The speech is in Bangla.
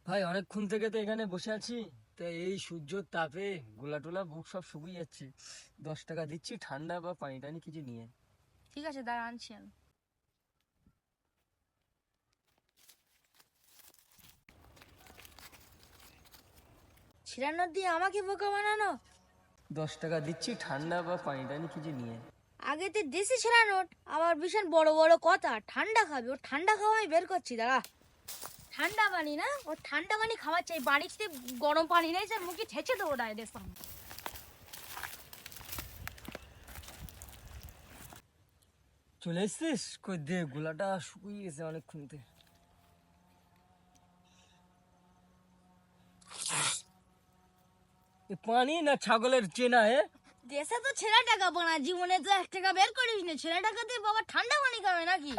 ভাই অনেকক্ষণ থেকে তো এখানে বসে আছি, তা এই সূর্যর তাপে গোলা টোলা বুক সব শুকিয়ে যাচ্ছে। 10 টাকা দিচ্ছি, ঠান্ডা বা পানি টানি কিছু নিয়ে। ঠিক আছে, দাঁড়া আনছি আমি। ছিড়ানোর দিয়ে আমাকে বোকা বানানো? 10 টাকা দিচ্ছি, ঠান্ডা বা পানি টানি কিছু নিয়ে। আগে তো দেশি ছেঁড়া নোট, আবার ভীষণ বড় বড় কথা। ঠান্ডা খাবে, ও ঠান্ডা খাওয়া আমি বের করছি, দাঁড়া। ঠান্ডা পানি না, ও ঠান্ডা পানি খাওয়া চাই। বাড়িতে গরম পানি নেই, স্যার মুখে ছেঁচে দেবো ডাইরেক্ট সামনে। চলে এসছিস? কই দে, গোলাটা শুকিয়ে গেছে অনেকক্ষণ থেকে। এ পানি না ছাগলের চেনা? দেশে তো ছেঁড়া টাকা বানা, জীবনে তো 1 টাকা বের করিস না। ছেঁড়া টাকা দিয়ে বাবা ঠান্ডা পানি খাবে নাকি?